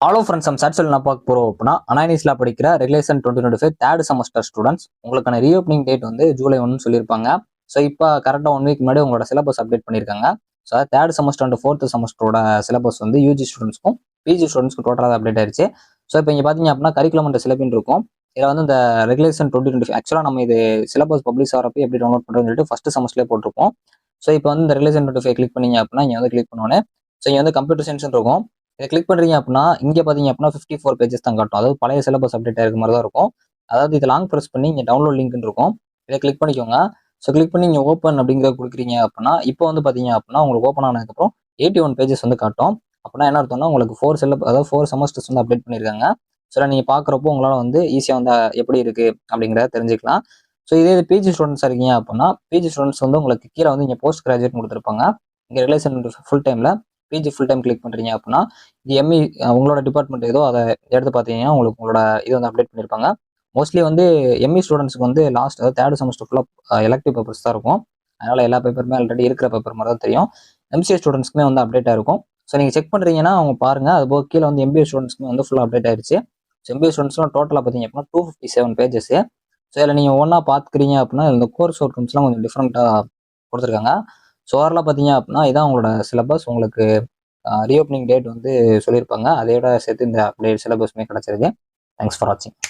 Hello friends, நம்ம சர்ச்சில் என்ன பார்க்க போகிறோம் அப்படின்னா, அனானிஸ்ல படிக்கிற ரெகுலேஷன் 2025 தேர்ட் செமஸ்டர் ஸ்டூடெண்ட்ஸ் உங்களுக்கான ரீஓப்பனிங் டேட் வந்து ஜூலை 1 சொல்லியிருப்பாங்க. ஸோ இப்போ கரெக்டாக 1 வீக் முன்னாடி உங்களோட சிலபஸ் அப்டேட் பண்ணியிருக்காங்க. So third semester and fourth செமஸ்டரோட சிலபஸ் வந்து யூஜி ஸ்டூடெண்ட்ஸ்க்கும் பிஜி ஸ்டூடெண்ட்ஸ்க்கும் டோட்டலாக அப்டேட் ஆயிடுச்சு. ஸோ இப்போ இங்கே பார்த்தீங்க அப்படின்னா கரிக்குலம் அண்ட் சிலபின் இருக்கும். இதில் வந்து இந்த ரெகுலேஷன் 2025 ஆக்சுவலாக நம்ம இது சிலபஸ் பப்ளிஷ் ஆகிறப்ப எப்படி டவுன்லோட் பண்ணுறதுன்னு சொல்லிட்டு ஃபர்ஸ்ட் செமஸ்டர்லேயே போட்டிருப்போம். ஸோ இப்போ வந்து இந்த ரெகுலேஷன் 25 கிளிக் பண்ணீங்க அப்படின்னா இங்கே வந்து கிளிக் பண்ணோன்னே ஸோ இங்கே வந்து கம்ப்யூட்டர் சயின்ஸ் இருக்கும். இதை கிளிக் பண்ணுறீங்க அப்படின்னா இங்கே பார்த்தீங்க அப்படின்னா 54 பேஜஸ் தான் காட்டும். அதாவது பழைய சிலபஸ் அப்டேட் ஆகிருக்க மாதிரி தான் இருக்கும். அதாவது இதை லாங் ப்ரெஸ் பண்ணி இங்கே டவுன்லோட் லிங்க்னு இருக்கும். இதை கிளிக் பண்ணிக்கோங்க. ஸோ கிளிக் பண்ணி இங்கே ஓப்பன் அப்படிங்கிறத கொடுக்குறீங்க அப்படின்னா இப்போ வந்து பார்த்தீங்க அப்படின்னா உங்களுக்கு ஓப்பன் ஆனதுக்கப்புறம் 81 பேஜஸ் வந்து காட்டும். அப்படின்னா என்ன அர்த்தம்னா உங்களுக்கு 4 செமஸ்டர்ஸ் வந்து அப்டேட் பண்ணியிருக்காங்க. ஸோ நீங்கள் பார்க்குறப்போ உங்களால் வந்து ஈஸியாக வந்து எப்படி இருக்குது அப்படிங்கிறத தெரிஞ்சுக்கலாம். ஸோ இதே பிஜி ஸ்டூடெண்ட்ஸாக இருக்கீங்க அப்படின்னா பிஜி ஸ்டூடெண்ட்ஸ் வந்து உங்களுக்கு கீழே வந்து இங்கே போஸ்ட் கிராஜுவேட் கொடுத்துருப்பாங்க. இங்கே ரிலேஷன் ஃபுல் டைமில் பிஜி ஃபுல் டைம் கிளிக் பண்ணுறீங்க அப்படின்னா இது எம்இ உங்களோட டிபார்ட்மெண்ட் ஏதோ அதை எடுத்து பார்த்தீங்கன்னா உங்களுக்கு உங்களோட இது வந்து அப்டேட் பண்ணியிருப்பாங்க. மோஸ்ட்லி வந்து எம்இ ஸ்டூடெண்ட்ஸ்க்கு வந்து லாஸ்ட் அதாவது தேர்ட் செமஸ்டர் ஃபுல்லாக எலக்டிவ் பேப்பர்ஸ் தான் இருக்கும். அதனால் எல்லா பேப்பருமே ஆல்ரெடி இருக்கிற பேப்பர் மாதிரி தான் தெரியும். எம்சிஏ ஸ்டூடெண்ட்ஸ்க்குமே வந்து அப்டேட் ஆயிருக்கும். ஸோ நீங்கள் செக் பண்ணுறீங்கன்னா அவங்க பாருங்கள். அதுபோக கீழே வந்து எம்பிஏ ஸ்டூடெண்ட்ஸ்க்குமே வந்து ஃபுல்லாக அப்டேட் ஆயிடுச்சு. ஸோ எம்பிஏ ஸ்டூடெண்ட்ஸ்லாம் டோட்டலாக பார்த்தீங்க அப்படின்னா 257 பேஜஸ். ஸோ இதில் நீங்கள் ஒன்றா பார்த்துக்கிறீங்க அப்படின்னா இந்த கோர்ஸ் அவுட்கம்ஸ்லாம் கொஞ்சம் டிஃப்ரெண்ட்டாக கொடுத்துருக்காங்க. ஸோ ஓவராலாக பார்த்தீங்க அப்படின்னா இதான் உங்களோட சிலபஸ். உங்களுக்கு ரீஓப்பனிங் டேட் வந்து சொல்லியிருப்பாங்க. அதையோட சேர்த்து இந்த அப்டேட் சிலபஸ்மே கிடச்சிருக்கு. தேங்க்ஸ் ஃபார் வாட்சிங்.